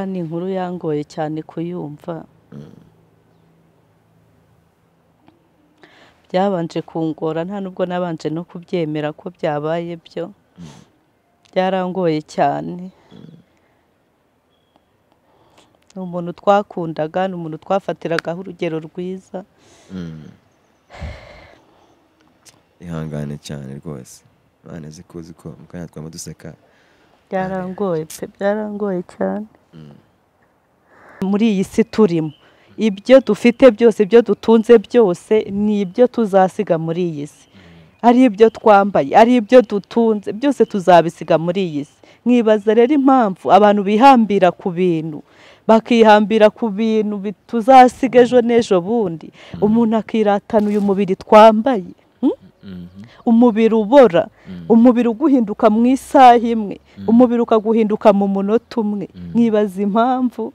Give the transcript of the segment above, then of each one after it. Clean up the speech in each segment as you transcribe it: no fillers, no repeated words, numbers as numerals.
ni inkuru yangoye cyane kuyumva. Byabanje kungora nta nubwo nabanje no kubyemera ko byabaye byo. Byarangoye cyane. Umuntu twakundaga, umuntu twafatiragaho urugero rwiza. Ihangane cyane rwose. Bana zikuzi ko mukanya twamaduseka. Byarangoye pe, byarangoye cyane. Muri iyi si turimo, ibyo dufite byose, ibyo dutunze byose ni ibyo tuzasiga muri iyi si. Ari ibyo twambaye, ari ibyo dutunze, byose tuzabisiga muri iyi si. Nkibaza rero impamvu abantu bihambira ku bintu, bakihambira ku bintu tuzasiga ejo n'ejo bundi. Umuntu akiratana uyu mubiri twambaye, umubiri ubora, umubiri uguhinduka mu isaha imwe, umubiri ukaguhinduka mu munota umwe. Nkibaza impamvu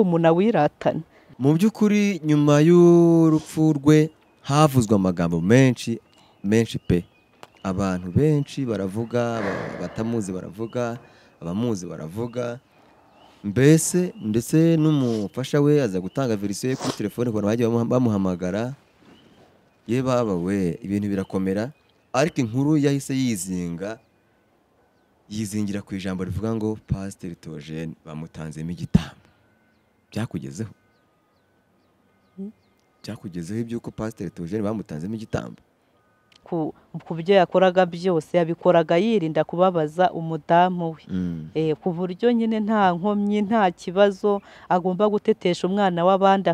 umuntu awiratana. Mu by'ukuri nyuma y'urupfu rwe havuzwe amagambo menshi pe. Abantu benshi baravuga, batamuzi baravuga, abamuzi baravuga. Mbese ndetse n'umufasha we aza gutanga verisiyo ye kuri telefone kubantu bagiye bamuhamagara. Ye baba we ibintu birakomera, ariko inkuru yahise yizingira ku ijambo rivuga ngo PstTheogene bamutanzemo igitambo. Byakugezeho? Byakugezeho ibyuko PstTheogene bamutanzemo igitambo? Ku byo yakoraga byose yabikoraga yirinda kubabaza umudamu we. Ku buryo nyine nta nkomyi, nta kibazo agomba gutetesha umwana w'abandi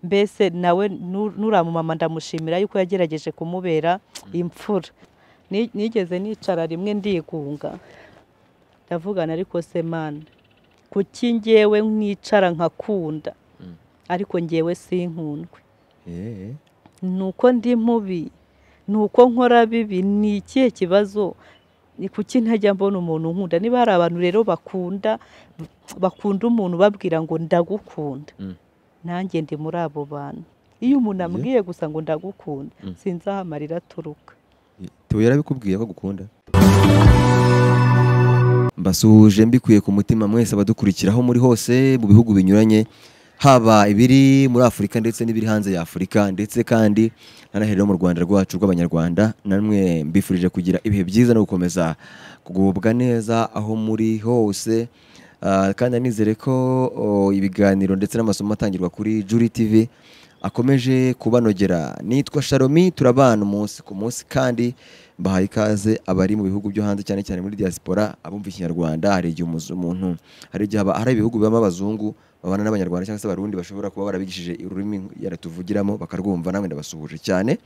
mbese nawe nuramumama ndamushimira yuko yagerageje kumubera imfura. Nigeze nicara rimwe ndigunga, ndavugana ariko se Mana, kuki ngewe nkicara nkakunda ariko ngewe sinkundwe? Nuko ndi mubi, nuko nkora bibi, ni ikihe kibazo? Ni kuki ntajya mbona umuntu nkunda? Niba hari abantu rero bakunda umuntu babwira ngo ndagukunda, nanjye ndi muri abo bantu. Iyo umuntu ambwiye gusa ngo ndagukunda, sinzi aho amarira aturuka. Theo yarabikubwiye ko gukunda? Mbasuhuje mbikuye ku mutima mwese abadukurikiraho muri hose mu bihugu binyuranye, haba ibiri muri Afurika ndetse n'ibiri hanze ya Afurika, ndetse kandi nanaherero mu Rwanda rwacu rw'abanyarwanda. Namwe mbifurije kugira ibihe byiza no gukomeza kugubwa neza aho muri hose. Kandi nizere ko ibiganiro ndetse n'amasomo atangirwa kuri Juri TV akomeje kubanogera. Nitwa Sharomi, turabana umunsi ku munsi kandi mbahaye ikaze abari mu bihugu byo hanze cyane cyane muri diaspora, abumva ikinyarwanda. Hari igihe umuntu hari igihe hari ibihugu bibamo abazungu babana n'abanyarwanda cyangwa se abarundi bashobora kuba barabigishije ururimi yaratuvugiramo bakarwumva. Namwe ndabasuhuje cyane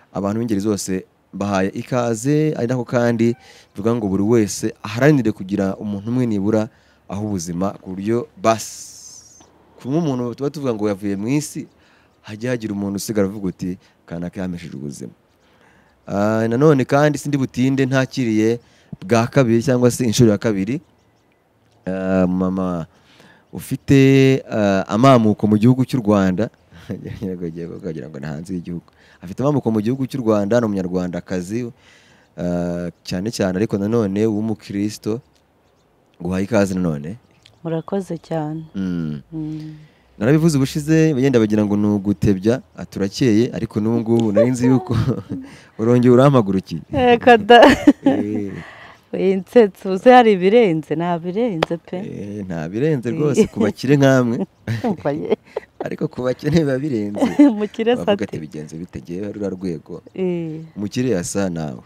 abantu b'ingeri zose, mbahaye ikaze. Ari nako kandi bivuga ngo buri wese aharanire kugira umuntu umwe nibura aho ubuzima, ku buryo basi kumwe umuntu tuba tuvuga ngo yavuye mu isi hajya hagira umuntu usigara avuga uti kanaka yamesheje ubuzima. Nanone kandi sindi butinde ntakiriye bwa kabiri cyangwa se inshuro ya kabiri mama ufite amamuko mu gihugu cy'u Rwanda. Kugira ngo nahanze igihugu, afite amamuko mu gihugu cy'u Rwanda, no munyarwandakazi cyane cyane, ariko nanone w'umukristo. Guhaye ikaze nanone. Murakoze cyane. Narabivuze ubushize bagenda bagira ngo nugutebya aturakeye, ariko n'ubungubu nari nzi yuko urongeye urampagurukiye. Kada insetse uze hari ibirenze, nta birenze pe. Nta birenze rwose kubakire nkamwe. Ariko kubakire biba birenze. Mukire sate. Bavuga ati bigenze bitegeye rura rwego. Mukire yasa nawe.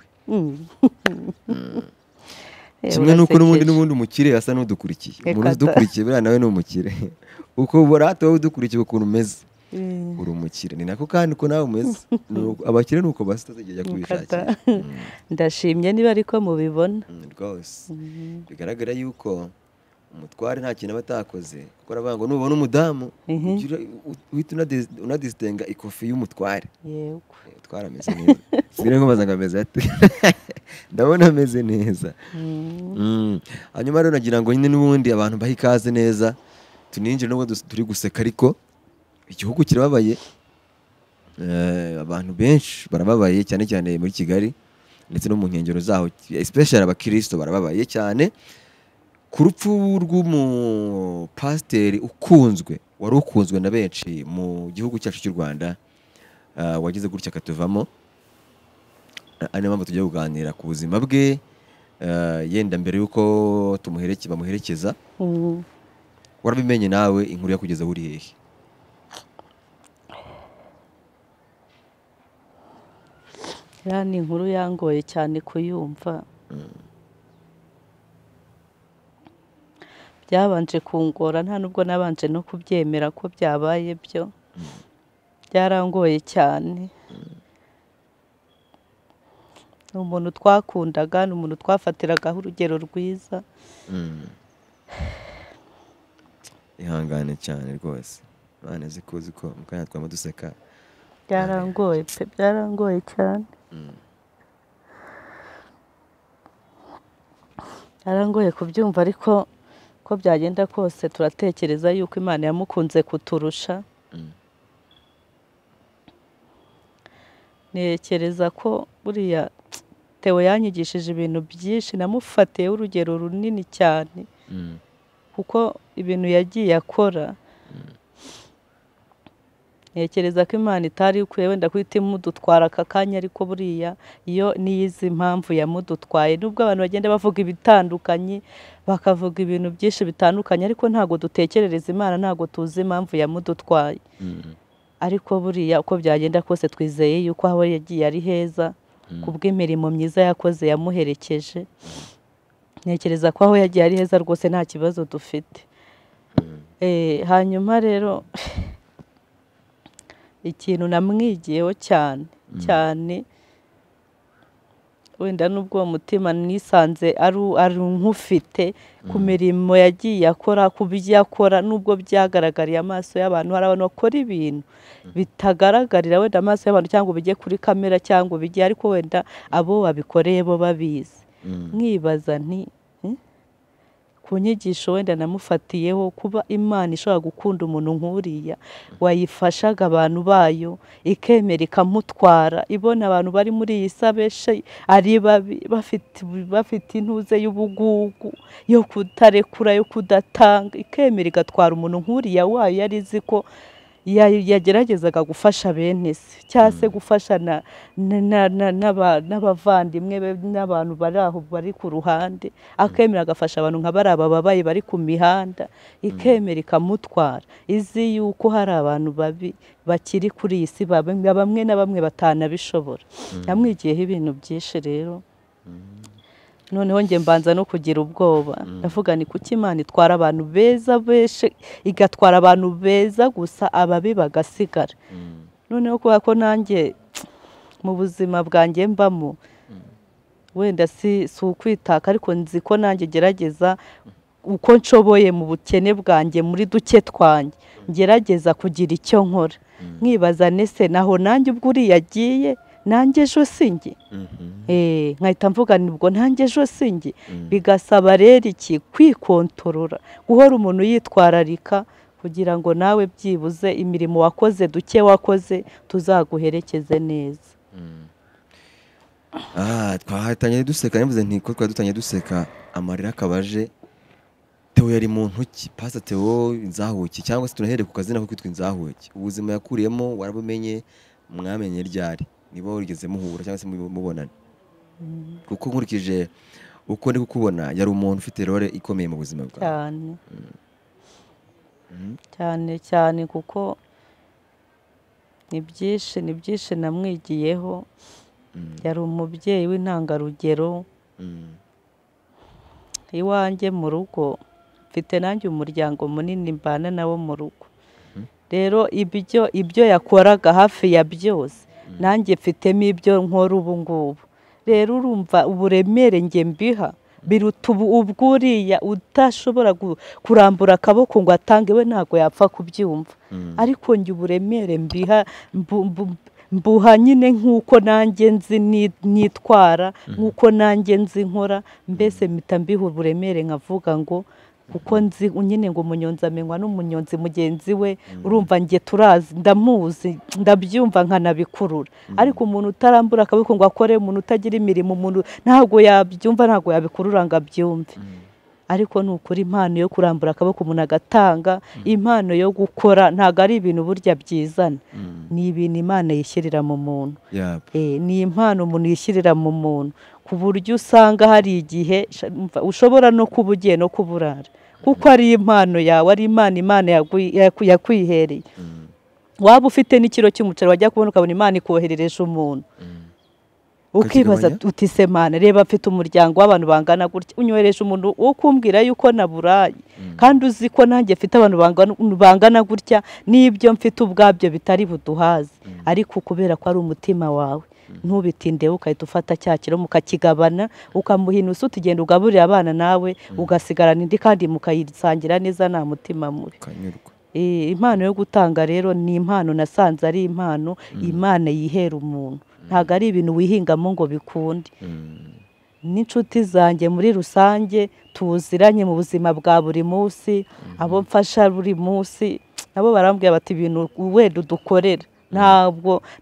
Kimwe nuko n'ubundi umukire asa n'udukurikiye. Umuntu udukurikiye bira nawe ni umukire. Uko uburato wowe udukurikiye ukuntu umeze, uri umukire. Ni nako kandi uko nawe umeze. Abakire nuko basitazegera kubishakira. Ndashimye niba ariko mubibona. Rwose bigaragara yuko umutware nta kintu abatakoze, kuko aravuga ngo nubona umudamu uhita unadisitenga ikofi y'umutware. Yego, twarameze neza. Sire ngo bazanga ameze ate? Ndabona ameze neza. Hanyuma rero nagira ngo nyine n'ubundi abantu baha ikaze neza, tuninjire n'ubwo turi guseka, ariko igihugu kirababaye. Abantu benshi barababaye cyane cyane muri Kigali ndetse no mu nkengero zaho, especially abakristo barababaye cyane ku rupfu rw'umupasiteri ukunzwe wari ukunzwe na benshi mu gihugu cyacu cy'u Rwanda, wagize gutya akatuvamo, ari niyo mpamvu tugiye kuganira ku buzima bwe, yenda mbere y'uko bamuherekeza. Warabimenye nawe inkuru yakugeza uri hehe? ni inkuru yangoye cyane kuyumva. Byabanje kungora, nta nubwo nabanje no kubyemera ko byabaye byo. Byarangoye cyane. Ni umuntu twakundaga, ni umuntu twafatiragaho urugero rwiza. Ihangane cyane rwose, Imana zikuzi ko mukanya twama duseka. Byarangoye pe, byarangoye cyane. Byarangoye kubyumva, ariko ko byagenda kose turatekereza yuko Imana yamukunze kuturusha. Nekereza ko buriya Theo yanyigishije ibintu byinshi, namufatiye urugero runini cyane, kuko ibintu yagiye akora. Nekereza ko Imana itari ikwiye wenda guhita imudutwara aka kanya, ariko buriya iyo niyizi impamvu yamudutwaye. Nubwo abantu bagenda bavuga ibitandukanye, bakavuga ibintu byinshi bitandukanye, ariko ntago dutekerereza Imana, ntago tuzi impamvu yamudutwaye. Ariko buriya uko byagenda kose twizeye yuko aho yagiye ari heza, kubw'imirimo myiza yakoze yamuherekeje. Nekereza ko aho yagiye ari heza rwose, nta kibazo dufite. Hanyuma rero ikintu namwigiyeho cyane cyane, wenda nubwo uwo mutima nisanze ari nk'ufite ku mirimo yagiye akora, ku byo akora, nubwo byagaragariye amaso y'abantu. Hari abantu bakora ibintu bitagaragarira wenda amaso y'abantu, cyangwa bijye kuri kamera, cyangwa bijye, ariko wenda abo babikoreye bo babizi. Mwibaza nti ku nyigisho wenda namufatiyeho, kuba Imana ishobora gukunda umuntu nk'uriya wayifashaga abantu bayo, ikemera ikamutwara, ibona abantu bari muri iyi sabeshe ari bafite intuze y'ubugugu, yo kutarekura, yo kudatanga, ikemera igatwara umuntu nk'uriya wayo yari izi ko yageragezaga gufasha bene se, cyangwa se gufasha n'abavandimwe be, n'abantu bari aho bari ku ruhande. Akemera agafasha abantu nka bari ababaye bari ku mihanda, ikemera ikamutwara, izi yuko hari abantu babi bakiri kuri iyi si, bamwe na bamwe batanabishobora. Namwigiyeho ibintu byinshi rero. Noneho njye mbanza no kugira ubwoba, ndavuga ni kuki Imana itwara abantu beza beshe, igatwara abantu beza gusa, ababi bagasigara. Noneho kubera ko nanjye mu buzima bwanjye mbamo, wenda si ukwitaka, ariko nzi ko nanjye gerageza uko nshoboye mu bukene bwanjye, muri duke twanjye, ngerageza kugira icyo nkora. Mwibaza nese naho nanjye ubwo uriya agiye, nanjye ejo sinjye. Nkahita mvuga nibwo nanjye ejo sinjye. Bigasaba rero iki, kwikontorora, guhora umuntu yitwararika, kugira ngo nawe byibuze imirimo wakoze, duke wakoze, tuzaguherekeze neza. Twahatanye duseka, nivuze nti ko twari duseka, amarira akabaje. Theo yari muntu ki? Pastor Theo Inzahuki, cyangwa se tunahere ku kazina ko kwitwa Inzahuki. Ubuzima yakuriyemo warabumenye, mwamenye ryari? Niba urigeze muhura cyangwa se mubonana? Kuko nkurikije uko ndi kukubona, yari umuntu ufite role ikomeye mu buzima bwawe. Cyane. Cyane cyane, kuko ni byinshi namwigiyeho. Yari umubyeyi w'intangarugero. Iwanjye mu rugo mfite nanjye umuryango munini mbana nawo mu rugo. Rero ibyo yakoraga hafi ya byose, nanjye mfitemo ibyo nkora ubu ngubu. Rero urumva uburemere njye mbiha biruta ubwuriya udashobora kurambura akaboko ngo atange, we ntago yapfa kubyumva. Ariko njye uburemere mbiha mbuha nyine nk'uko nanjye nzi nitwara, nk'uko nanjye nzi nkora. Mbese mpita mbiha uburemere, nkavuga ngo kuko nzi nyine ngo umunyonzi amenywa n'umunyonzi mugenzi we. Urumva njye turazi, ndamuzi, ndabyumva nkanabikurura. Ariko umuntu utarambura akaboko ngo akore, umuntu utagira imirimo, umuntu ntago yabyumva, ntago yabikurura ngo abyumve. ariko nukuri impano yo kurambura akaboko umuntu agatanga, impano yo gukora ntago ari ibintu burya byizana, ni ibintu Imana yishyirira mu muntu. Ni impano umuntu yishyirira mu muntu ku buryo usanga hari igihe ushobora no kuba ugiye no kuburara, kuko ari impano yawe, ari Imana yakwihereye. Waba ufite n'ikiro cy'umuceri wajya kubona ukabona Imana ikoherereje umuntu, ukibaza uti se Mana, reba mfite umuryango w'abantu bangana gutya, unyohereje umuntu wo kumbwira yuko naburaye, kandi uzi ko nanjye mfite abantu bangana gutya, n'ibyo mfite ubwabyo bitari buduhaze, ariko kubera ko ari umutima wawe ntubitinde, ukahita ufata cya kiro mukakigabana, ukamuha inusu, tugenda ugaburira abana nawe ugasigarana indi, kandi mukayisangira neza nta mutima mubi. Impano yo gutanga rero ni impano nasanze ari impano Imana yihera umuntu, ntago ari ibintu wihingamo ngo bikunde. N'inshuti zanjye muri rusange tuziranye mu buzima bwa buri munsi, abo mfasha buri munsi, nabo barambwira bati ibintu wenda udukorera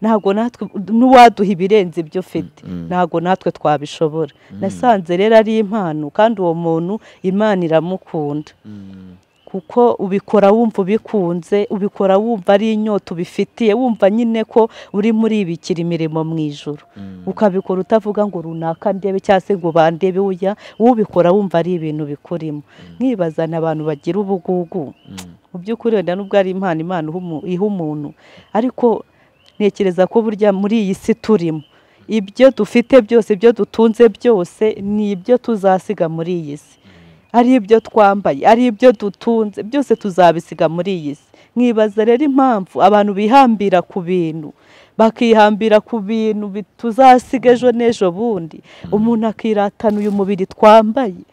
ntabwo natwe n'uwaduha ibirenze ibyo ufite, ntabwo natwe twabishobora. Nasanze rero ari impano, kandi uwo muntu Imana iramukunda, kuko ubikora wumva ubikunze, ubikora wumva ari inyota ubifitiye, wumva nyine ko uri muri ibikira imirimo mu ijuru, ukabikora utavuga ngo runaka ndebe cyangwa se ngo bandebe, ubikora wumva ari ibintu bikurimo. Nkibazana abantu bagira ubugugu, mu by'ukuri wenda nubwo ari impano Imana iha umuntu, ariko ntekereza ko burya muri iyi si turimo, ibyo dufite byose, ibyo dutunze byose, ni ibyo tuzasiga muri iyi si. Ari ibyo twambaye, ari ibyo dutunze, byose tuzabisiga muri iyi si. Nkibaza rero impamvu abantu bihambira ku bintu, bakihambira ku bintu tuzasiga ejo n'ejo bundi. Umuntu akiratana uyu mubiri twambaye,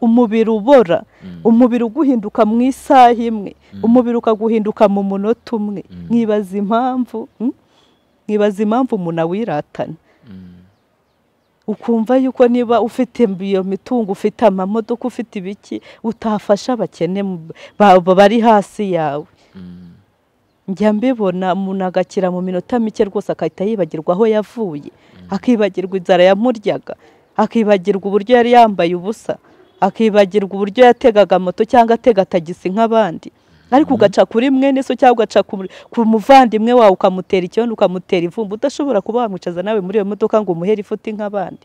umubiri ubora, umubiri uguhinduka mu isaha imwe, umubiri ukaguhinduka mu munota umwe. Nkibaza impamvu umuntu awiratana, ukumva yuko niba ufite iyo mitungo, ufite amamodoka, ufite ibiki, utafasha abakene bari hasi yawe. Njya mbibona umuntu agakira mu minota mike rwose, akahita yibagirwa aho yavuye, akibagirwa inzara yamuryaga, akibagirwa uburyo yari yambaye ubusa, akibagirwa uburyo yategaga moto cyangwa atega tagisi nk'abandi. Ariko ugaca kuri mwene so cyangwa ugaca ku muvandimwe wawe ukamutera icyondo, ukamutera ivumbi, udashobora kuba wamwicaza nawe muri iyo modoka ngo umuhere ifuti nk'abandi.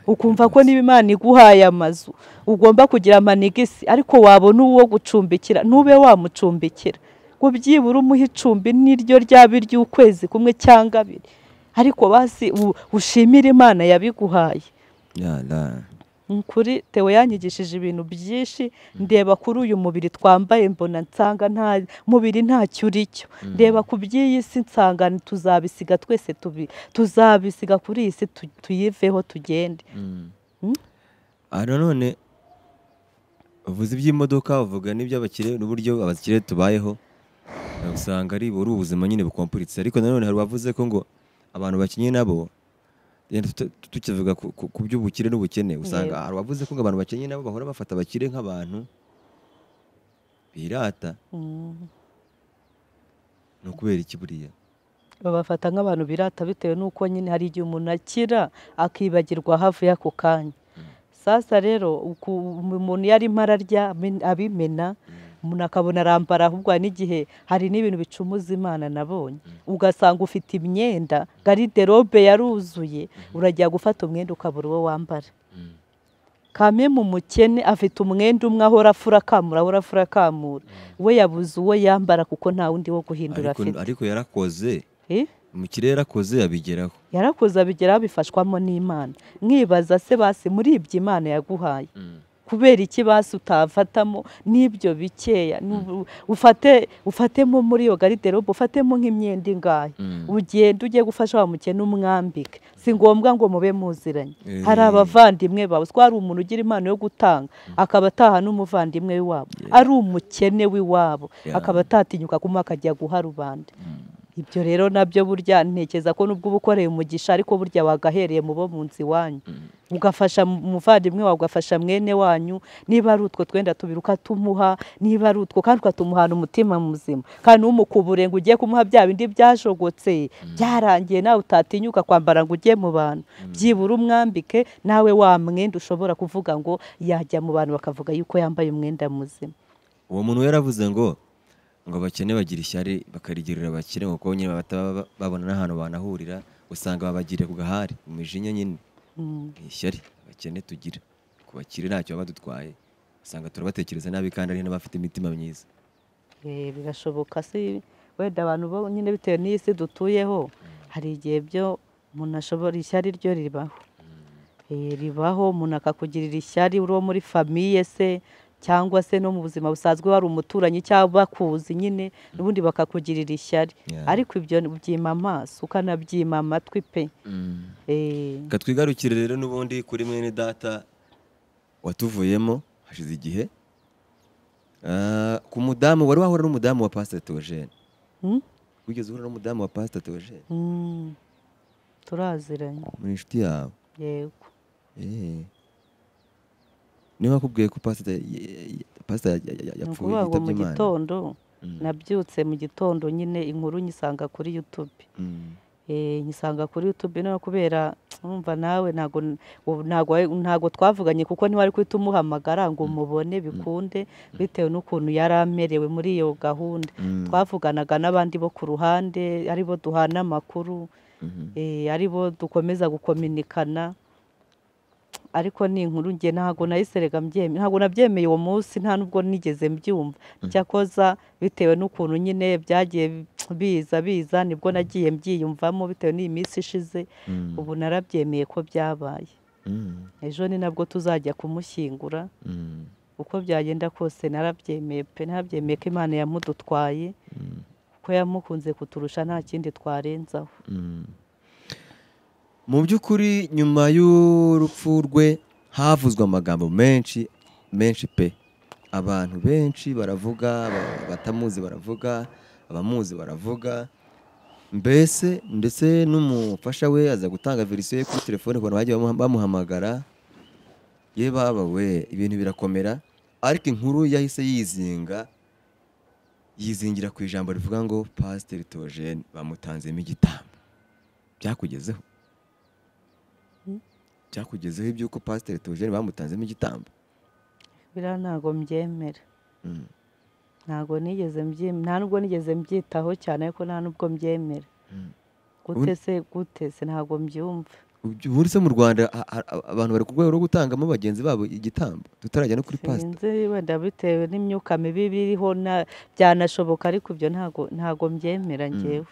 Ukumva ko niba Imana iguhaye amazu ugomba kugira amanigisi, ariko wabona uwo gucumbikira ntube wamucumbikira, ngo byibura umuhe icumbi n'iryo ryaba iry'ukwezi kumwe cyangwa abiri, ariko basi ushimira Imana yabiguhaye. Kuri Theo yanyigishije ibintu byinshi, ndeba kuri uyu mubiri twambaye mbona nsanga nta mubiri ntacyo uri cyo, ndeba ku by'iyi si nsanga tuzabisiga twese, tuzabisiga kuri iyi si tuyiveho tugende. None uvuze iby'imodoka, uvuga n'iby'abakire n'uburyo abakire tubayeho, usanga ari ubuzima nyine bukompuritse. Ariko nanone hari bavuze ko ngo abantu bakinye nabo, tukivuga ku by'ubukire n'ubukene, usanga hari bavuze ko abantu bakenye nabo bahora bafata abakire nk'abantu birata. No kubera iki buriya babafata nk'abantu birata, bitewe n'uko nyine hari igihe umuntu akira akibagirwa havuye ako kanya. Sasa rero umuntu yari mararya abimena, umuntu akabona arambara, ahubwo n'igihe hari n'ibintu bicumuza Imana nabonye, ugasanga ufite imyenda garderobe yaruzuye, urajya gufata umwenda ukabura uwo wambara. Kame mu mukene afite umwenda umwe ahora afura kamura, we yabuze uwo yambara kuko nta wundi wo guhindura afite. Ariko yarakoze, umukire yarakoze abigeraho, abifashwamo n'Imana. Nkibaza se basi muri ibyo Imana yaguhaye, kubera iki basi utafatamo n'ibyo bikeya, ufatemo muri iyo garderobe, ufatemo nk'imyenda ingahe, ugenda ugiye gufasha wa mukene umwambike. Si ngombwa ngo mube muziranye, hari abavandimwe bawe, twari umuntu ugira impano yo gutanga akaba ataha n'umuvandimwe w'iwabo, ari umukene w'iwabo akaba atatinyuka kuma akajya guha rubanda. ibyo rero nabyo burya ntekeza ko nubwo ubukoreye umugisha ariko burya wagahereye mu bo mu nzi wanyu ugafasha umuvandimwe wawe ugafasha mwene wanyu niba ari utwo twenda tubiri ukatumuha niba ari utwo kandi ukatumuhana umutima muzima kandi umukubure ngo ugiye kumuha bya bindi byashogotse byarangiye nawe utatinyuka kwambara ngo ujye mu bantu byibura umwambike nawe wa mwenda ushobora kuvuga ngo yajya mu bantu bakavuga yuko yambaye umwenda muzima. Uwo muntu yaravuze ngo abakene bagira ishyari bakarigirira abakire kuko nyine bataba babona n'ahantu banahurira usanga babagiriye ku gahari umujinya nyine ishyari abakene tugira ku bakire ntacyo baba badutwaye usanga turabatekereza nabi kandi ari n'abafite imitima myiza. Birashoboka si wenda abantu bo nyine bitewe n'iyi si dutuyeho hari igihe byo umuntu ashobora ishyari ryo ribaho umuntu akakugirira ishyari uri muri famiye se cyangwa se no mu buzima busanzwe wari umuturanyi cyangwa bakuzi nyine n'ubundi bakakugirira ishyari ariko ibyo byima amaso ukanabyima amatwi pe. Katwigarukire rero n'ubundi kuri mwene data watuvuyemo hashize igihe ku mudamu wari wahura n'umudamu wa PstTheogene wigeze uhura n'umudamu wa PstTheogene? Turaziranye muri inshuti yawe? Yego. Niba akubwiye ko pastor yapfuye yitabye Imana? Mu gitondo nabyutse mu gitondo nyine inkuru nyisanga kuri YouTube. Nyisanga kuri YouTube no kubera umva nawe ntago twavuganye kuko ntiwari kwita umuhamagara ngo umubone bikunde bitewe n'ukuntu yari amerewe muri iyo gahunda. Twavuganaga n'abandi bo ku ruhande aribo duhana amakuru aribo dukomeza gukominikana ariko ni inkuru nge ntago nayiserega mbyemeye ntago nabyemeye uwo munsi nta nubwo nigeze mbyumva cyakoza bitewe n'ukuntu nyine byagiye biza nibwo nagiye mbyiyumvamo bitewe n'iyi minsi ishize ubu narabyemeye ko byabaye. Ejo ni nabwo tuzajya kumushyingura uko byagenda kose narabyemeye pe narabyemeye ko Imana yamudutwaye ko yamukunze kuturusha nta kindi twarenzaho. Mu by'ukuri nyuma y'urupfu rwe havuzwe amagambo menshi pe abantu benshi baravuga batamuzi baravuga abamuzi baravuga mbese ndetse n'umufasha we aza gutanga verisiyo ye kuri telefone abantu bagiye bamuhamagara ye baba we ibintu birakomera ariko inkuru yahise yizingira ku ijambo rivuga ngo PstTheogene bamutanzemo igitambo. Byakugezeho iby'uko PstTheogene bamutanzemo igitambo? Bira ntago mbyemera ntago nigeze nta nubwo nigeze mbyitaho cyane ariko nta nubwo mbyemera. Gute se ntago mbyumva. Ubu se mu Rwanda abantu bari ku rwego rwo gutangamo bagenzi babo igitambo tutarajya no kuri pastor? Sinzi wenda bitewe n'imyuka mibi biriho byanashoboka ariko ibyo ntago mbyemera njyewe.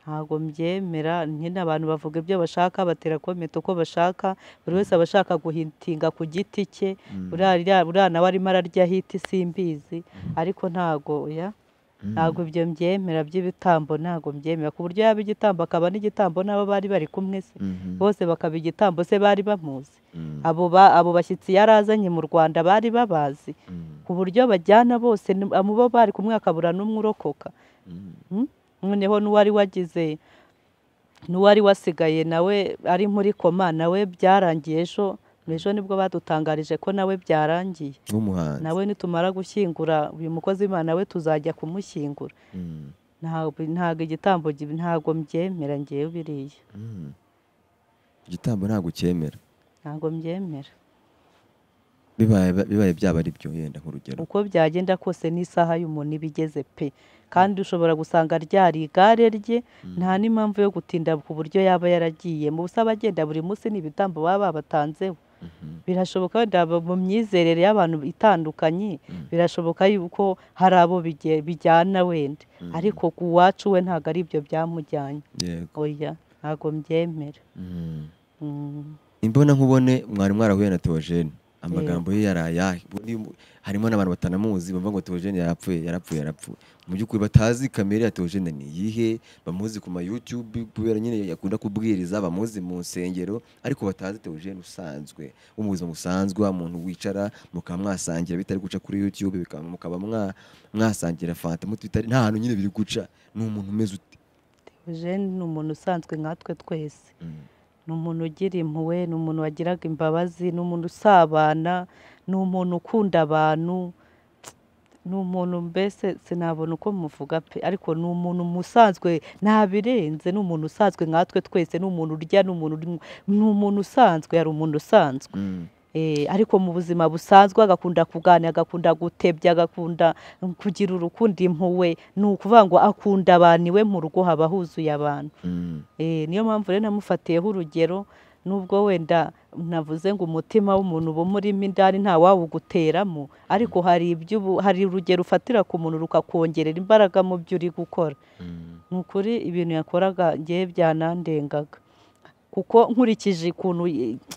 Ntago mbyemera nyine abantu bavuga ibyo bashaka batera komete uko bashaka buri wese abashaka guhitinga ku giti cye uriya nawe arimo ararya hiti simbizi ariko ntago ibyo mbyemera by'ibitambo ntago mbyemera ku buryo yaba igitambo akaba n'igitambo n'abo bari bari kumwe se bose bakaba igitambo se bari bamuzi abo bashyitsi yarazanye mu Rwanda bari babazi ku buryo bajyana bose mu bo bari kumwe akabura n'umwe urokoka. Noneho n'uwari wasigaye nawe ari muri koma nawe byarangiye ejo nibwo badutangarije ko nawe byarangiye nawe nitumara gushyingura uyu mukozi w'Imana we tuzajya kumushyingura. Ntago igitambo ntago mbyemera ngewe biriya igitambo ntago cyemera? Ntago mbyemera. bibaye byaba ari byo yenda nk'urugero uko byagenda kose n'isaha y'umuntu ibigeze pe kandi ushobora gusanga ryari igare rye nta n'impamvu yo gutinda ku buryo yaba yaragiye mu busa bagenda buri munsi n'ibitambo baba babatanzeho. Birashoboka wenda mu myizerere y'abantu itandukanye birashoboka yuko hari abo bijyana wenda ariko ku wacu we ntago ari ibyo byamujyanye. Oya ntago mbyemera. Imbona nkubone mwari mwarahuye na Theogene amagambo ye yarayahe harimo n'abantu batanamuzi bumva ngo Theogene yarapfuye mu by'ukuri batazi kamere ya Theogene ni yihe bamuzi ku ma YouTube kubera nyine yakunda kubwiriza bamuzi mu nsengero ariko batazi Theogene usanzwe umuzima musanzwe umuntu wicara mukamwasangira bitari guca kuri YouTube mukaba mwasangira fanta mutitari nta hantu nyine biri guca ni umuntu umeze uti Eugene ni umuntu usanzwe nkatwe twese, ni umuntu ugira impuhwe, ni umuntu wagiraga imbabazi, ni umuntu usabana, ni umuntu ukunda abantu, ni umuntu mbese sinabona uko muvuga pe, ariko ni umuntu musanzwe ntabirenze, ni umuntu usanzwe nkatwe twese, ni umuntu urya, ni umuntu usanzwe, yari umuntu usanzwe. Ariko mu buzima busanzwe agakunda kuganira, agakunda gutebya, agakunda kugira urukundo, impuhwe, ni ukuvuga ngo akunda abantu, iwe mu rugo haba huzuye abantu. Niyo mpamvu rero namufatiyeho urugero, nubwo wenda navuze ngo umutima w'umuntu uba umurimo indani nta wawuguteramo, ariko hari urugero ufatira ku muntu rukakongerera imbaraga mu byo uri gukora. Ni ukuri ibintu yakoraga ngewe byanandengaga, kuko nkurikije ukuntu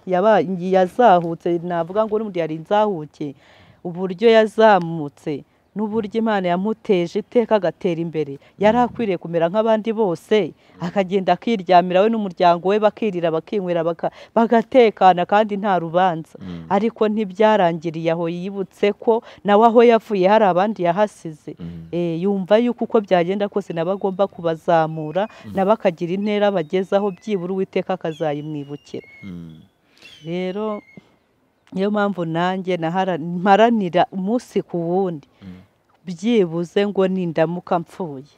yazahutse, navuga ngo n'ubundi yari inzahuke, uburyo yazamutse n'uburyo Imana yamuteje iteka agatera imbere, yari akwiriye kumera nk'abandi bose, akagenda akiryamira we n'umuryango we, bakirira bakinywera bagatekana kandi nta rubanza. Ariko ntibyarangiriye aho, yibutse ko nawe aho yavuye hari abandi yahasize. Yumva yuko uko byagenda kose nabo agomba kubazamura, nabo akagira intera bagezaho, byibura Uwiteka akazayimwibukira. Rero niyo mpamvu nanjye mparanira umunsi ku wundi, byibuze ngo nindamuka mpfuye,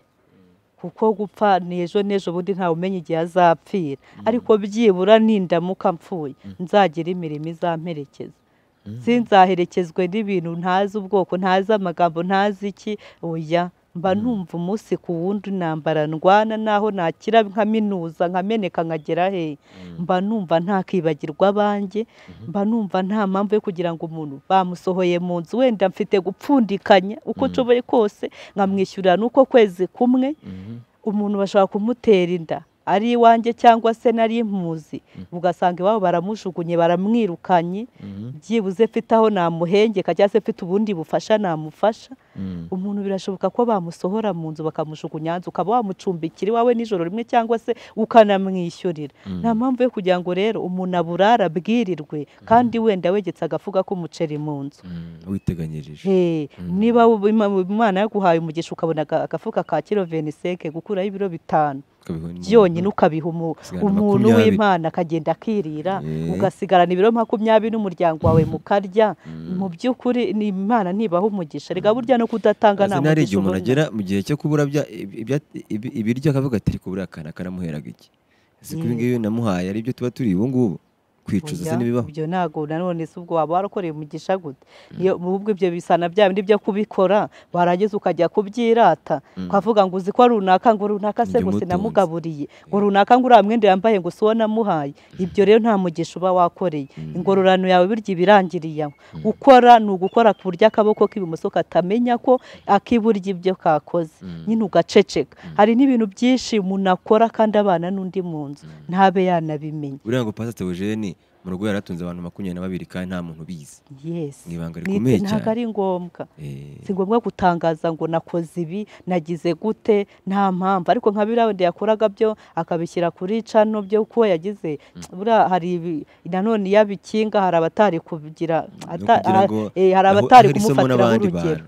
kuko gupfa n'ejo n'ejo bundi ntawe umenya igihe azapfira, ariko byibura nindamuka mpfuye nzagira imirimo izamperekeza, sinzaherekezwe n'ibintu ntazi ubwoko, ntazi amagambo, ntazi iki, oya, mba numva umunsi ku wundi intambara ndwana, naho nakira nkaminuza nkameneka nkagera he, mba numva ntakibagirwa abanjye, mba numva nta mpamvu yo kugira ngo umuntu bamusohoye mu nzu, wenda mfite gupfundikanya uko nshoboye kose nkamwishyurira n'uko kwezi kumwe, umuntu bashobora kumutera inda ari iwanjye cyangwa se nari impuzi, ugasanga iwabo baramujugunye, baramwirukanye, byibuze mfite aho namuhengeka cyangwa se mfite ubundi bufasha namufasha. Umuntu birashoboka ko bamusohora mu nzu bakamujugunya hanze, ukaba wamucumbikira iwawe nijoro rimwe cyangwa se ukanamwishyurira. Nta mpamvu yo kugira ngo rero umuntu aburara abwirirwe kandi wenda wegetse agafuka k'umuceri mu nzu witeganyirije. Niba Imana yaguhaye umugisha ukabona agafuka ka kilo 25 gukuraho ibiro 5 byonyine ukabiha umuntu w'Imana akagenda akirira, ugasigarana ibiro 20 n'umuryango wawe mukarya, mu by'ukuri ni Imana nibaho umugisha. Rega burya no kudatanga nta mugisha. Igihe umuntu agera mu gihe cyo kubura ibiryo akavuga ati kubura akana karamuheraga iki, siko ibi ngibi namuhaye ari byo tuba turi ubu ngubu kwicuza se nibibaho. Ibyo nago nanone se ubwo waba warakoreye umugisha gute? Iyo mubwo ibyo bisana bya bindi byo kubikora warageze ukajya kubyirata, kwavuga ngo uzi ko runaka ngo runaka se gusa namugaburiye, ngo runaka ngo uramwende yambaye ngo so namuhaye. Ibyo rero nta mugisha uba wakoreye. Ingororano yawe birya birangiriye. Gukora ni ugukora ku buryo akaboko k'ibumoso katamenya ko akiburya ibyo kakoze, nyine ugaceceka. Hari n'ibintu byinshi umuntu akora kandi abana n'undi mu nzu ntabe yanabimenya. Uriya ngo PstTheogene mu rugo yaratunze abantu 22 kandi nta muntu bizi. Yes. Nibanga rikomeye cyane. Ntago ari ngombwa. Si ngombwa gutangaza ngo nakoze ibi, nagize gute, nta mpamvu. Ariko nka birawundi yakoraga byo akabishyira kuri channel byo uko yagize. Bura hari nanone yabikinga, hari abatari kugira hari abatari kumufatira urugero.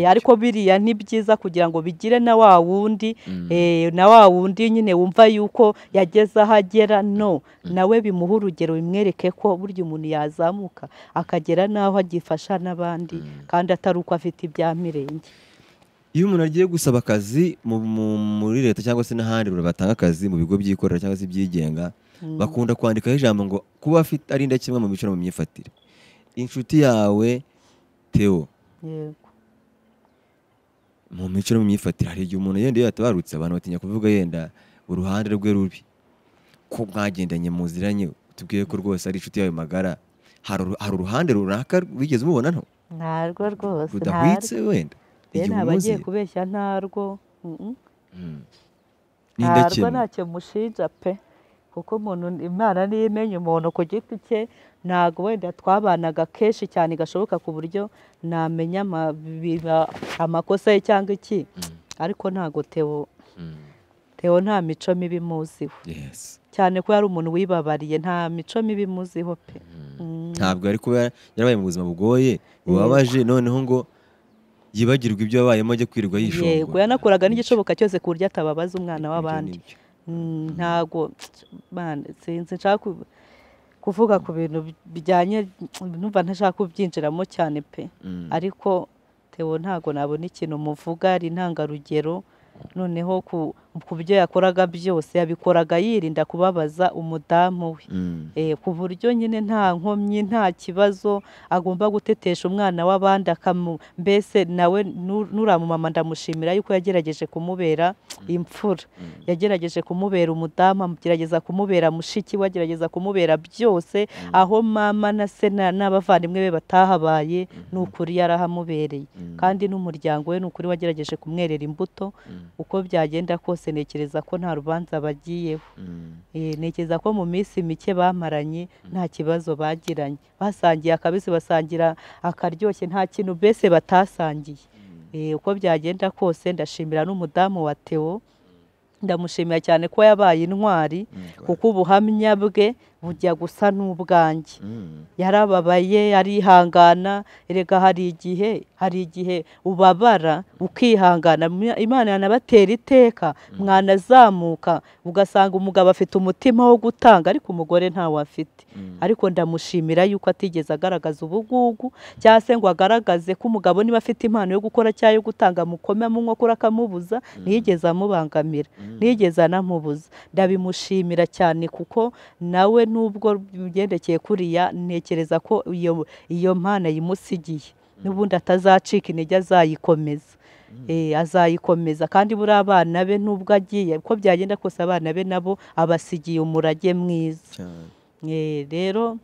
Ariko biriya ni byiza kugira ngo bigire na wa wundi nyine wumva yuko yageze ahagera, no nawe bimuha urugero, bimwereke ko burya umuntu yazamuka akagera naho agifasha n'abandi kandi atari uko afite ibya mirenge. Iyo umuntu agiye gusaba akazi muri leta cyangwa se n'ahandi batanga akazi mu bigo byikorera cyangwa se byigenga, bakunda kwandikaho ijambo ngo kuba afite ari ndakimwe mu mico no mu myifatire. Inshuti yawe Theo, yego, mu mico no mu myifatire hari igihe umuntu yenda yatabarutse abantu batinya kuvuga yenda uruhande rwe rubi, ko mwagendanye muziranye tubwiye ko rwose ari inshuti yawe magara. Hari uruhande runaka wigeze umubona nto? Ntarwo rwose, udahwitse wenda igihe abagiye kubeshya ntarwo. Ntarwo ntacyo mushinja pe, kuko umuntu Imana niyo imenya umuntu ku giti cye, ntago wenda twabanaga kenshi cyane gashoboka ku buryo namenya amakosa ye cyangwa iki, ariko ntago Theo nta mico mibi muziho. Cyane ko yari umuntu wibabariye, nta mico mibi muziho pe. Ntabwo ari kuba yarabaye mu buzima bugoye bubabaje noneho ngo yibagirwa ibyo yabayemo ajya kwirirwa yishongora. Yego yanakoraga n'igishoboka cyose ku buryo atababaza umwana w'abandi. Ntago sinzi nshaka kuvuga ku bintu bijyanye, numva ntashaka kubyinjiramo cyane pe, ariko Theo ntago nabona ikintu muvuga ari intangarugero, noneho ku byo yakoraga byose yabikoraga yirinda kubabaza umudamu we, ku buryo nyine nta nkomyi nta kibazo agomba gutetesha umwana w'abandi mbese nawe nuramumama ndamushimira yuko yagerageje kumubera imfura, yagerageje kumubera umudamu, agerageza kumubera mushiki we, agerageza kumubera byose, aho mama na se n'abavandimwe be batahabaye n'ukuri yarahamubereye, kandi n'umuryango we n'ukuri wagerageje kumwerera imbuto, uko byagenda kose nekereza ko nta rubanza bagiyeho. Nekereza ko mu minsi mike bamaranye nta kibazo bagiranye, basangiye akabisi, basangira akaryoshye, nta kintu bese batasangiye. Uko byagenda kose ndashimira n'umudamu wa Theo, ndamushimira cyane ko yabaye intwari, kuko ubuhamya bwe bujya gusa n'ubwanjye. Yarababaye arihangana, erega hari igihe ubabara ukihangana, Imana yanabatera iteka, mwanazamuka ugasanga umugabo afite umutima wo gutanga ariko umugore ntawe afite. Ariko ndamushimira yuko atigeze agaragaza ubugugu, cyangwa se ngo agaragaze ko umugabo niba afite impano yo gukora cyangwa yo gutanga mukome mu nkokora akamubuza, ntiyigeze amubangamira, ntiyigeze anamubuza. Ndabimushimira cyane kuko nawe nubwo bigendekeye kuriya, nekereza ko iyo mpano yimusigiye n'ubundi atazacika intege, azayikomeza, kandi buri abana be nubwo agiye, uko byagenda kose abana be nabo abasigiye umurage mwiza. Rero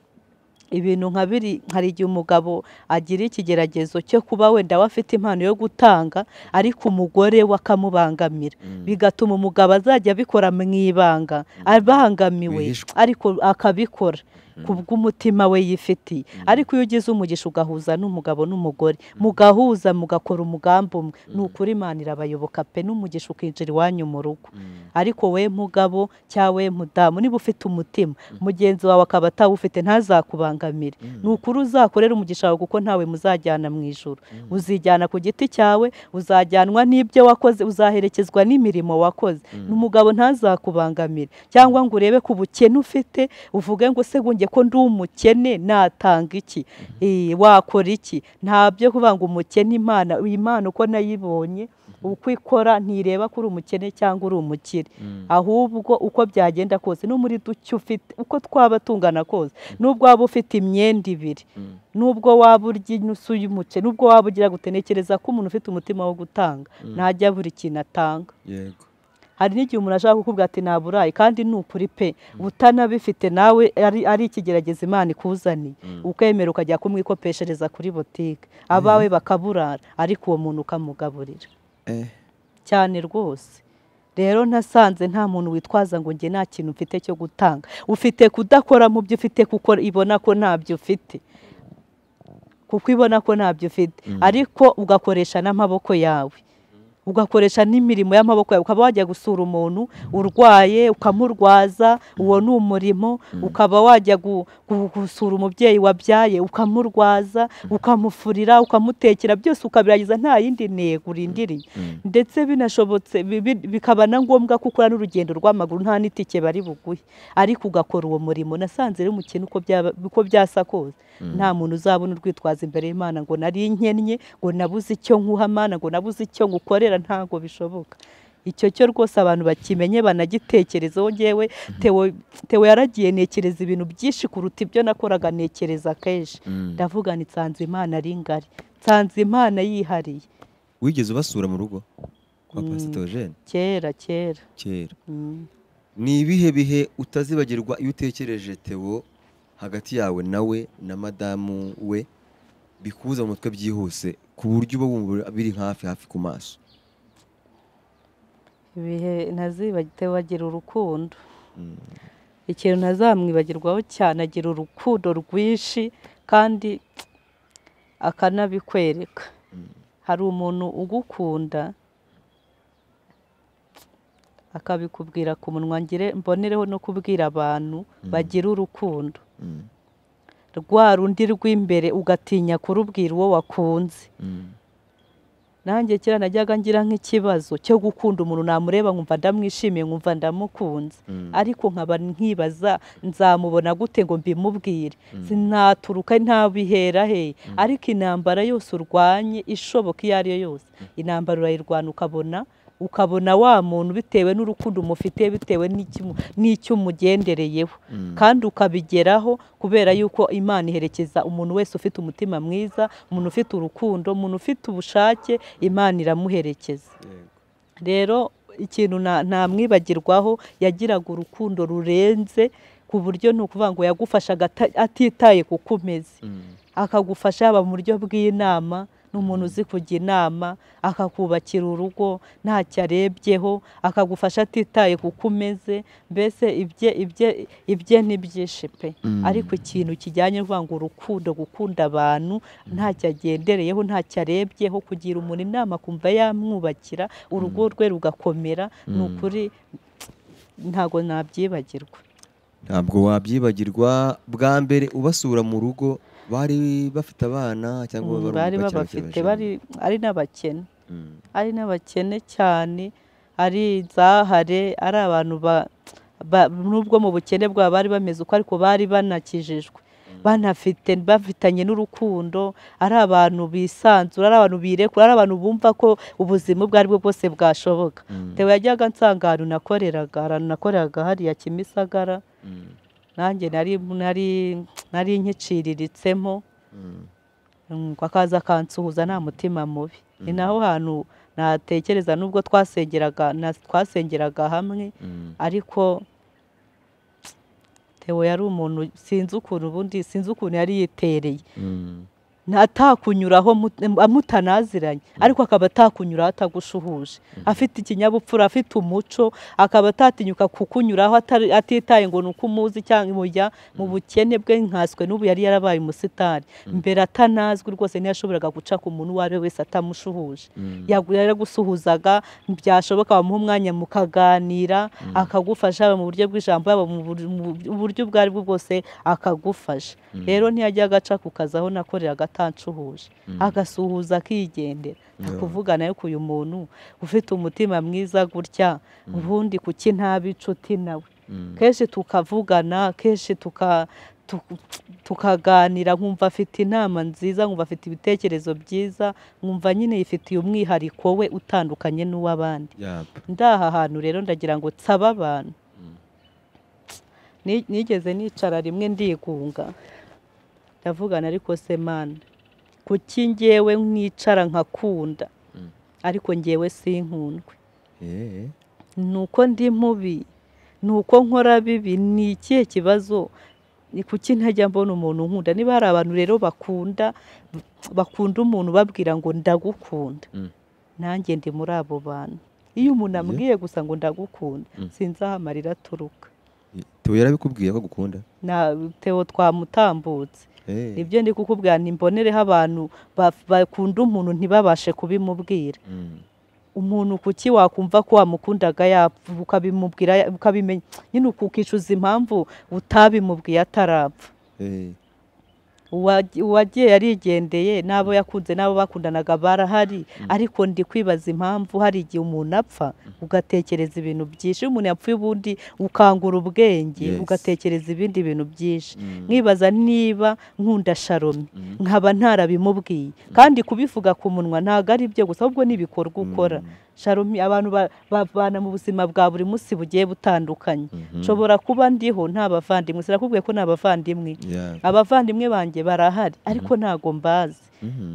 ibintu nka biri, hari igihe umugabo agira ikigeragezo cyo kuba wenda we afite impano yo gutanga ariko umugore we akamubangamira, bigatuma umugabo azajya abikora mu ibanga, abangamiwe ariko akabikora kubw'umutima we yifitiye. Ariko iyo ugize umugisha ugahuza n'umugabo n'umugore, mugahuza mugakora umugambi umwe, n'ukuri Imana irabayoboka pe, n'umugisha ukinjira iwanyu mu rugo. Ariko we mugabo cyangwa we mudamu, niba ufite umutima, mugenzi wawe akaba atawufite, ntazakubangamire. N'ukuri uzakorera umugisha wawe, kuko ntawe muzajyana mu ijuru, uzijyana ku giti cyawe, uzajyanwa n'ibyo wakoze, uzaherekezwa n'imirimo wakoze. N'umugabo ntazakubangamire, cyangwa ngo urebe ku bukene ufite uvuge ngo se ngo ko ndi umukene natanga iki, wakora iki? Ntabyo kuvuga ngo umukene, Imana uko nayibonye uko ikora ntireba kuri umukene cyangwa uri umukire, ahubwo uko byagenda kose no muri duke ufite, uko twaba tungana kose, nubwo waba ufite imyenda ibiri, nubwo waba urya inusu y'umuceri, nubwo waba ugira gutekereza ko umuntu ufite umutima wo gutanga ntajya buri kintu atanga. Yego, hari n'igihe umuntu ashaka kukubwira ati naburaye, kandi n'ukuri pe, utanabifite nawe ari ikigerageza Imana ikuzaniye, ukemera ukajya kumwikopeshereza kuri botike, abawe bakaburara, ariko uwo muntu ukamugaburira cyane rwose. Rero nasanze nta muntu witwaza ngo njye nta kintu mfite cyo gutanga. Ufite kudakora mu byo ufite kuko ibona ko ntabyo ufite, kuko ibona ko ntabyo ufite, ariko ugakoresha n'amaboko yawe, ugakoresha n'imirimo y'amaboko yawe, ukaba wajya gusura umuntu urwaye ukamurwaza, uwo ni umurimo. Ukaba wajya gusura umubyeyi wabyaye ukamurwaza, ukamufurira, ukamutekera, byose ukabiragiza nta yindi ntego urindiriye. Ndetse binashobotse bikaba na ngombwa ko ukora n'urugendo rw'amaguru nta n'itike bari buguhe, ariko ugakora uwo murimo. Nasanze rero umukene uko byasa kose nta muntu uzabona urwitwaza imbere y'Imana ngo nari nkennye, ngo nabuze icyo nkuha Mana, ngo nabuze icyo ngukorera, ntago bishoboka. Icyo cyo rwose abantu bakimenye banagitekerezaho. Ngewe Theo yaragiye nekereza ibintu byinshi kuruta ibyo nakoraga nekereza kenshi. Ndavuga ni nsanze Imana ari ngari, nsanze Imana yihariye. Wigeze ubasura mu rugo kwa PstTheogene? Kera. Ni ibihe bihe utazibagirwa iyo utekereje Theo hagati yawe nawe na madamu we, bikuza mu mutwe byihuse ku buryo uba wumva biri hafi ku maso? Ibihe ntazibagirwa urukundo. Ikintu ntazamwibagirwaho cyane, agira urukundo rwinshi kandi akanabikwereka. Hari umuntu ugukunda akabikubwira ku munwa, mbonereho no kubwira abantu bagira urukundo. Rwa rundi rw'imbere ugatinya kurubwira uwo wakunze. nanjye kera najyaga ngira nk'ikibazo cyo gukunda umuntu namureba nkumva ndamwishimiye nkumva ndamukunze ariko nkaba nkibaza nzamubona gute ngo mbimubwire sinaturuka ntabihera he ariko intambara yose urwanye ishoboka iyo ari yo yose intambara urayirwana ukabona wa muntu bitewe n'urukundo umufitiye bitewe n'icyo umugendereyeho kandi ukabigeraho kubera yuko Imana iherekeza umuntu wese ufite umutima mwiza, umuntu ufite urukundo, umuntu ufite ubushake, Imana iramuherekeza. Rero ikintu ntamwibagirwaho yagiraga urukundo rurenze ku buryo nukuvuga ngo yagufashaga atitaye kuko umeze, akagufasha yaba mu buryo bw'inama, n'umuntu uzi kujya inama, akakubakira urugo ntacyo arebyeho, akagufasha atitaye kuko umeze, mbese ibye n'ibyinshi pe. Ariko ikintu kijyanye kuvuga ngo urukundo, gukunda abantu ntacyo agendereyeho, ntacyo arebyeho, kugira umuntu inama kumva yamwubakira urugo rwe rugakomera, ni ukuri ntago nabyibagirwa. Ntabwo wabyibagirwa. Bwa mbere ubasura mu rugo bari bafite abana cyangwa bari babafite, ari n'abakene, ari n'abakene cyane, ari zahare, ari abantu nubwo mu bukene bwabo bari bameze uko ariko bari banakijijwe, bafitanye n'urukundo, ari abantu bisanzura, ari abantu birekura, ari abantu bumva ko ubuzima ubwo ari bwo bwose bwashoboka. Tewe yajyaga nsanga ahantu nakoreraga hariya Kimisagara, nanjye nari nkiciririritsemo, akaza akansuhuza nta mutima mubi. Ni naho hantu natekereza nubwo twasengeraga hamwe, ariko Theo yari umuntu sinzi ukuntu yari yitereye, atakunyuraho amutanaziranye, ariko akaba atakunyuraho atagushuhuje, afite ikinyabupfura, afite umuco, akaba atatinyuka kukunyuraho atitaye ngo nuko umuzi cyangwa imujya mu bukene bwe. Nkaswe n'ubu yari yarabaye umusitari, mbere atanazwi rwose ntiyashoboraga guca ku muntu uwo ari we wese atamushuhuje. Yaragusuhuzaga, byashoboka bamuha umwanya mukaganira, akagufasha mu buryo bw'ijambo, yaba mu buryo ubwo ari bwo bwose akagufasha. Rero ntiyajyaga aca ku kazi aho nakoreraga atancuhuje, agasuhuza akigendera. Nakuvuga nayo ko uyu muntu ufite umutima mwiza gutya, ubundi kuki ntaba inshuti nawe? Kenshi tukavugana, kenshi tukaganira, nkumva afite inama nziza, nkumva afite ibitekerezo byiza, nkumva nyine yifitiye umwihariko we utandukanye n'uw'abandi. Ndaha hantu rero ndagira ngo nsaba abantu, nigeze nicara rimwe ndigunga, ndavugana ariko se Mana, kuki njyewe mwicara nkakunda ariko njyewe sinkundwe? Nuko ndi mubi, nuko nkora bibi, ni ikihe kibazo? Ni kuki ntajya mbona umuntu nkunda? Niba hari abantu rero bakunda umuntu babwira ngo ndagukunda, nanjye ndi muri abo bantu. Iyo umuntu ambwiye gusa ngo ndagukunda, sinzi aho amarira aturuka. Theo yarabikubwiye ko gukunda? Theo twamutambutse. Nibyo ndi kukubwira, nimbonereho abantu bakunda umuntu ntibabashe kubimubwira. Umuntu kuki wakumva ko wamukundaga ukabimubwira, ukabimenya nyine, ukicuza impamvu utabimubwiye atarapfa. Uwagiye yarigendeye, n'abo yakunze n'abo bakundanaga barahari, ariko ndi kwibaza impamvu hari igihe umuntu apfa ugatekereza ibintu byinshi. Umuntu yapfuye ubundi ukangura ubwenge, ugatekereza ibindi bintu byinshi. Nkibaza niba nkunda Shalom nkaba ntarabimubwiye, kandi kubivuga ku munwa ntago ari byo gusa, ahubwo n'ibikorwa ukora. Shalom, abantu babana mu buzima bwa buri munsi bugiye butandukanye. Nshobora kuba ndiho nta bavandimwe, sirakubwiye ko nta bavandimwe, abavandimwe banjye barahari ariko ntago mbazi.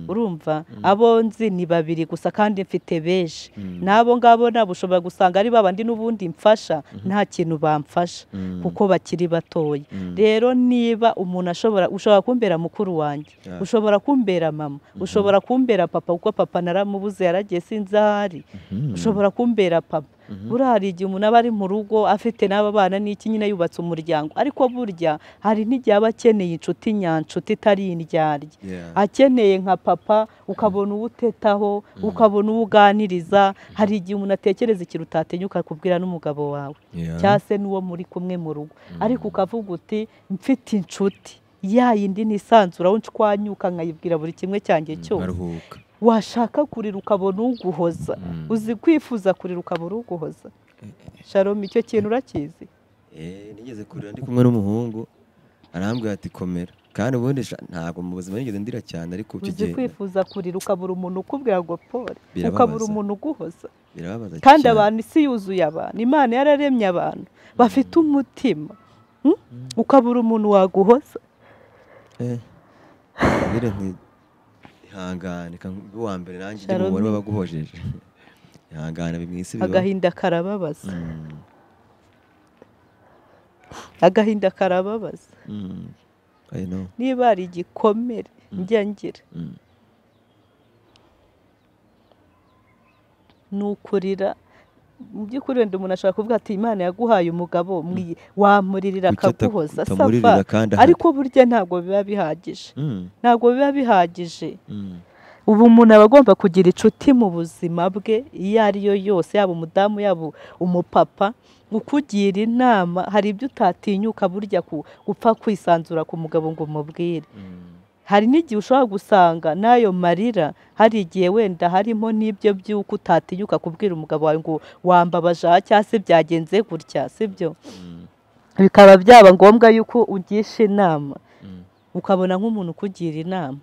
Urumva, abo nzi ni babiri gusa kandi mfite benshi, nabo ngabo nabo ushobora gusanga ari babandi n'ubundi mfasha nta kintu bamfasha kuko bakiri batoya. Rero niba umuntu ushobora kumbera mukuru wanjye, ushobora kumbera mama, ushobora kumbera papa kuko papa naramubuze yaragiye sinzi ahari, ushobora kumbera papa. Burari igihe umuntu aba ari mu rugo afite n'aba bana n'iki, nyine yubatse umuryango, ariko burya hari n'igihe aba akeneye inshuti nyanshuti itari indyarya, akeneye nka papa, ukabona uwo utetaho, ukabona uwo uganiriza. Hari igihe umuntu atekereza ikintu utatinyuka kubwira n'umugabo wawe cyangwa se n'uwo muri kumwe mu rugo, ariko ukavuga uti mfite inshuti yayindi nisanzura aho nshwanyuka nkayibwira buri kimwe cyanjye cyose, washaka kurira ukabona uguhoza uzi kwifuza kurira ukabona uguhoza Shalom icyo kintu urakizi nigeze kurira ndi kumwe n'umuhungu arambwira ati komera kandi ubundi ntabwo mu buzima nigeze ndira cyane ariko uzi kwifuza kurira ukabura umuntu ukubwira ngo pole Birababaza. ukabura umuntu uguhoza birababaza kandi cyane. abantu isi yuzuye abantu Imana yararemye abantu bafite umutima ukabura umuntu waguhoza bire ihangane kan uwa mbere nanjye ndi mu bari baguhojeje ihangane bimwisi biho agahinda karababaza agahinda karababaza I know niba ari igikomere njya ngira nukurira mu by'ukuri wenda umuntu ashaka kuvuga ati Imana yaguhaye umugabo wamuririra akaguhoza safa ariko burya ntabwo biba bihagije ntabwo biba bihagije ubu umuntu aba agomba kugira inshuti mu buzima bwe iyo ari yo yose yaba umudamu yaba umupapa ukugira inama hari ibyo utatinyuka burya gupfa kwisanzura ku mugabo ngo umubwire hari n'igihe ushobora gusanga n'ayo marira hari igihe wenda harimo n'ibyo by'uko utatinyuka kubwira umugabo wawe ngo wambabaje cyangwa se byagenze gutya sibyo bikaba byaba ngombwa yuko ugisha inama ukabona nk'umuntu ukugira inama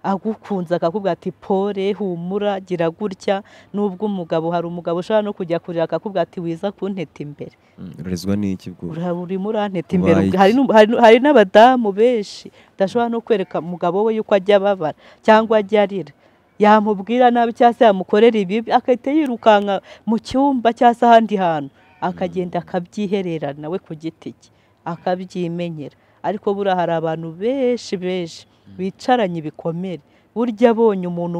agukunze akakubwira ati pole humura gira gutya nubwo umugabo hari umugabo ushobora no kujya kurira akakubwira ati wiza kunteta imbere urezwa n'iki bwo urimo uranteta imbere hari n'abadamu benshi udashobora no kwereka umugabo we yuko ajya ababara cyangwa ajya arira yamubwira nabi cyangwa se yamukorera ibibi akahita yirukanka mu cyumba cyangwa se ahandi hantu akagenda akabyihererana we ku giti cye akabyimenyera ariko buriya hari abantu benshi bicaranye ibikomere burya abonye umuntu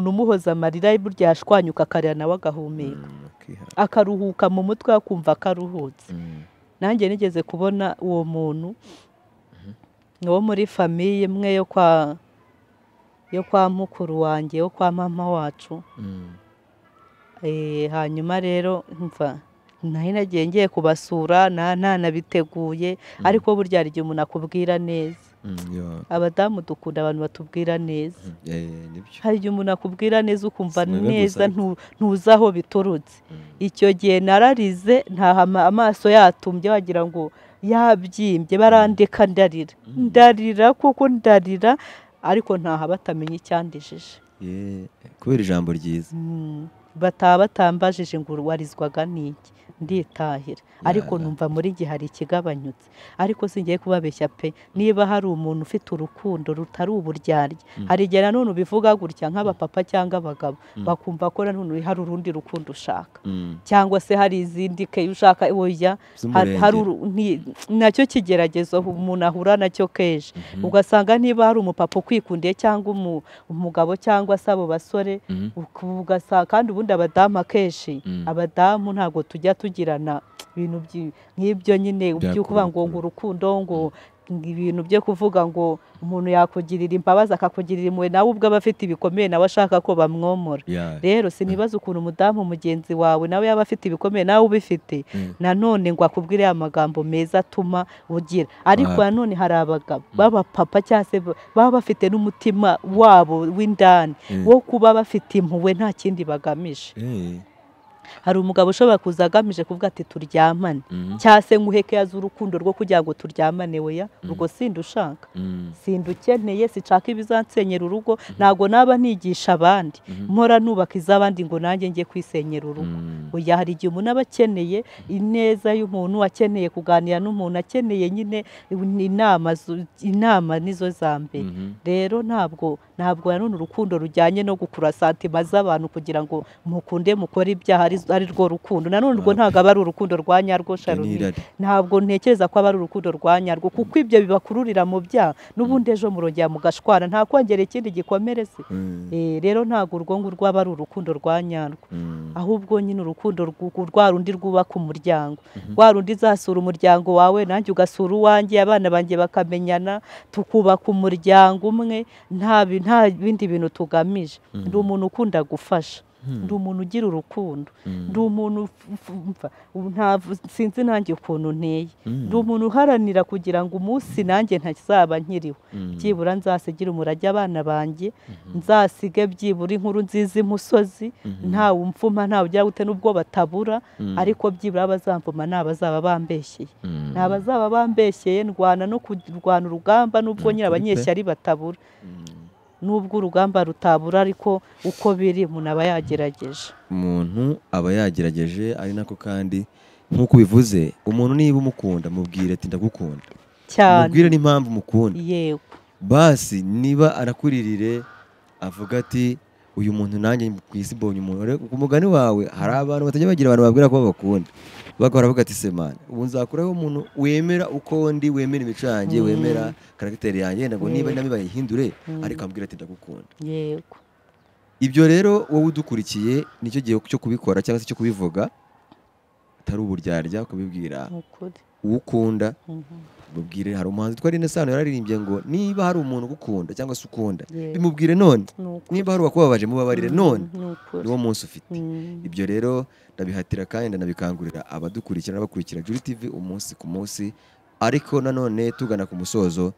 umuhoza amarira burya yashwanyuka akarira nawe agahumeka akaruhuka mu mutwe akumva akaruhutse nanjye nigeze kubona uwo muntu wo muri famiye imwe yo kwa mukuru wanjye yo kwa mama wacu hanyuma rero mva naho nagiye ngiye kubasura ntanabiteguye ariko burya hari igihe umuntu akubwira neza abadamu dukunda abantu batubwira neza hari igihe umuntu akubwira neza ukumva neza ntuzi aho biturutse icyo gihe nararize ntaha amaso yatumbye wagira ngo yabyimbye barandeka ndarira kuko ndarira ariko ntaha batamenya icyandijije kubera ijambo ryiza bataba batambajije ngo warizwaga n'iki nditahira ariko numva muri gihe hari ikigabanyutse ariko singiye kubabeshya pe niba hari umuntu ufite urukundo rutari uburyarya hari igihe nanone ubivuga gutya nk'abapapa cyangwa abagabo bakumva ko nanone hari urundi rukundo ushaka cyangwa se hari izindi ke ushaka oya nacyo kigeragezo umuntu ahura nacyo kenshi ugasanga niba hari umupapa ukwikundiye cyangwa umugabo cyangwa se abo basore ugasanga kandi ubundi abadamu akenshi abadamu ntabwo tujya tugirana ibintu nk'ibyo nyine byo kuvuga ngo urukundo ngo ibintu byo kuvuga ngo umuntu yakugirira imbabazi akakugirira impuhwe nawe ubwo aba afite ibikomeye nawe ashaka ko bamwomora rero sinibaza ukuntu umudamu mugenzi wawe nawe yaba afite ibikomeye nawe ubifite nanone ngo akubwire amagambo meza atuma ugira ariko nanone hari abagabo b'abapapa cyangwa se baba bafite n'umutima wabo w'indani wo kuba bafite impuhwe nta kindi bagamije hari umugabo ushobora kuza agamije kuvuga ati turyamane cyangwa se nguheke yaza urukundo rwo kugira ngo turyamane weya urwo sindushaka sindukeneye sinshaka ibizansenyera urugo ntago naba nigisha abandi mpora nubaka iz'abandi ngo nanjye njye kwisenyera urugo oya hari igihe umuntu aba akeneye ineza y'umuntu akeneye kuganira n'umuntu akeneye nyine inama nizo za mbere rero ntabwo nanone urukundo rujyanye no gukura santima z'abantu kugira ngo mukunde mukore ibyaha ari rwo rukundo nanone urwo ntabwo aba ari urukundo rwa nyarwo Sharoni ntabwo ntekereza ko aba ari urukundo rwa nyarwo kuko ibyo bibakururira mu byaha n'ubundi ejo murongera mugashwana nta kongera ikindi gikomereze rero ntabwo urwo ngurwo aba ari urukundo rwa nyarwo ahubwo nyine urukundo rwa rundi rwubaka umuryango rwa rundi zasura umuryango wawe nanjye ugasura uwanjye abana banjye bakamenyana tukubaka umuryango umwe nta bindi bintu tugamije ndi umuntu ukunda gufasha ndi umuntu ugira urukundo, ndi umuntu sinzi nanjye ukuntu nteye, ndi umuntu uharanira kugira ngo umunsi nanjye ntazaba nkiriho byibura nzasigira umurage abana banjye, nzasige byibura inkuru nziza imusozi, ntawe umfuma ntawe ujya gute n'ubwo batabura, ariko byibura abazamvuma ni abazaba bambeshyeye, ni abazaba bambeshyeye, ndwana no kurwana urugamba n'ubwo nyine abanyeshyari batabura, nubwo urugamba rutabura, ariko uko biri umuntu aba yagerageje. Umuntu aba yagerageje, ari nako kandi nk'uko bivuze, umuntu niba umukunda mubwire ati ndagukunda cyane, mubwire n'impamvu mukunda. Yego, basi niba arakuririre avuga ati uyu muntu nanjye ku isi mbonye umuntu, ku mugani wawe hari abantu batajya bagira abantu babwira ko babakunda, bagahora bavuga ati semana ubu nzakuraho umuntu wemera uko ndi, wemera imico yanjye, wemera karagiteri yanjye, ngo niba nabi bayihindure, ariko ambwira ati ndagukunda. yego, Ibyo rero wowe udukurikiye nicyo gihe cyo kubikora cyangwa se cyo kubivuga, atari uburyarya, ukabibwira uwo ukunda. Mubwire, hari umuhanzi twari Inesano yararirimbye ngo niba hari umuntu ugukunda cyangwa se ukunda bimubwire none, niba hari uwakubabaje mubabarire none, niwo munsi ufite. Ibyo rero ndabihatira kandi ndanabikangurira abadukurikira n'abakurikira Juri TV umunsi ku munsi. Ariko nanone tugana ku musozo,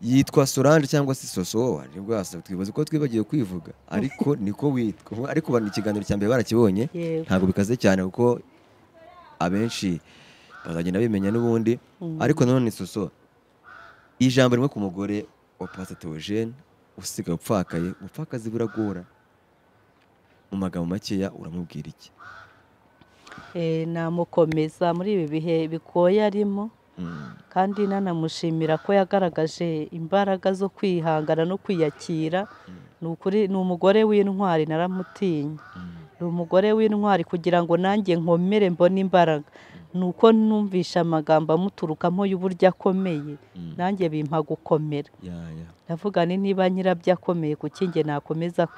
yitwa Solange cyangwa se Soso, nibwo twibaza ko twibagiye kwivuga, ariko niko witwa. Ariko bani ikiganiro cya mbere barakibonye, ntabwo bikaze cyane kuko abenshi bazagenda bimenya n'ubundi. Ariko nanone Soso, ijambo rimwe ku mugore wa PstTheogene usigaye upfakaye, upfakazi buragora, mu magambo makeya uramubwira iki? Namukomeza muri ibi bihe bigoye arimo, kandi nanamushimira ko yagaragaje imbaraga zo kwihangana no kwiyakira. Ni ukuri, ni umugore w'intwari, naramutinye. Ni umugore w'intwari kugira ngo nanjye nkomere mbone imbaraga. Nuko numvisha amagambo amuturukamo y'uburyo akomeye, nanjye bimpa gukomera. Ndavuga ni niba nyirabyo akomeye, kuki njye nakomeza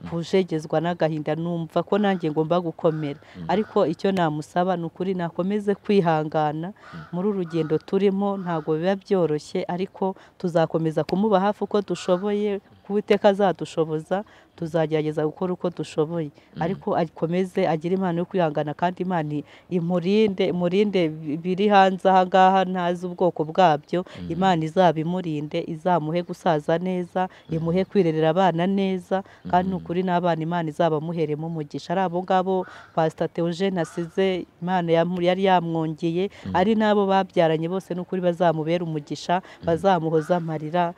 kujegezwa n'agahinda? Numva ko nanjye ngomba gukomera. Ariko icyo namusaba ni ukuri nakomeze kwihangana muri urugendo turimo, ntabwo biba byoroshye, ariko tuzakomeza kumuba hafi uko dushoboye, Uwiteka azadushoboza, tuzagerageza gukora uko dushoboye. Ariko akomeze agire impano yo kwihangana, kandi Imana imurinde biri hanze aha ngaha ntazi ubwoko bwabyo. Imana izabimurinde, izamuhe gusaza neza, imuhe kwirerera abana neza, kandi nukuri n'abana Imana izabamuheremo umugisha. Ari abo ngabo PstTheogene asize, Imana yari yamwongeye, ari nabo babyaranye bose nukuri bazamubera umugisha, bazamuhoza amarira,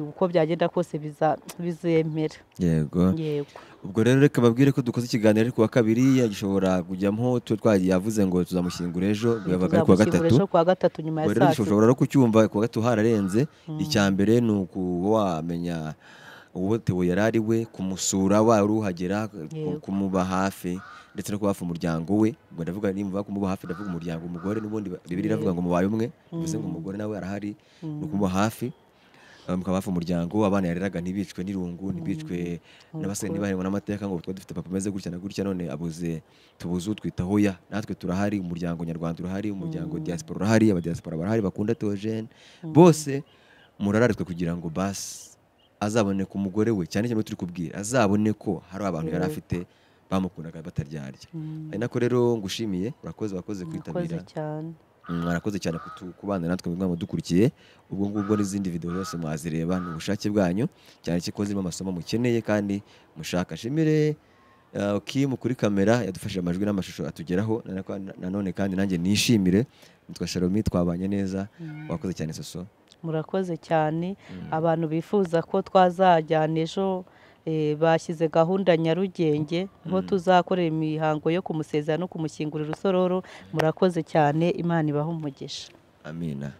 uko byagenda kose bizemera. Yego. Ubwo rero reka babwire ko dukoze ikiganiro ku wa kabiri, gishobora kujyamo twagiye yavuze ngo tuzamushyingura ejo, yavuga ku wa gatatu nyuma ya saa sita. Ushobora no kucyumva ku wa gatatu hararenze. Icya mbere ni wamenya uwo Theo yari ari we, kumusura wari uhagera, kumuba hafi, ndetse no kuba hafi umuryango we. Ubwo ndavuga nimba kumuba hafi, ndavuga umuryango, umugore n'ubundi Bibiliya iravuga ngo mubaye umwe, bivuze ngo umugore nawe arahari, no kumuba hafi, mukaba hafi umuryango. Abana yareraga ntibicwe n'irungu, ntibicwe n'abasore, ntibaherenwe n'amateka ngo dufite papa umeze gutya na gutya, none tubuze utwitaho. Ya natwe turahari, umuryango nyarwanda urahari, umuryango diaspora urahari, abadiaspora barahari bakunda Theogene, bose murararitwe kugira ngo basi azabone ku mugore we, cyane cyane turi kubwira, azabone ko hari abantu yari afite bamukundaga bataryarya. Ari nako rero ngushimiye, wakoze kwitabira. Mwarakoze cyane kubana natwe mu dukurikiye. Ubwo ngubwo n'izindi video zose mwazireba, ni ubushake bwanyu, cyane cyane zirimo amasomo mukeneye kandi mushaka. Shimire Kim kuri kamera yadufashije amajwi n'amashusho atugeraho, nanone kandi nanjye nishimire, nitwa Shalomi, twabanye neza. Wakoze cyane Soso. Murakoze cyane. Abantu bifuza ko twazajyana ejo, bashyize gahunda Nyarugenge, aho tuzakorera imihango yo kumusezera no kumushyingurira urusororo. Murakoze cyane, Imana ibahe umugisha. Amina.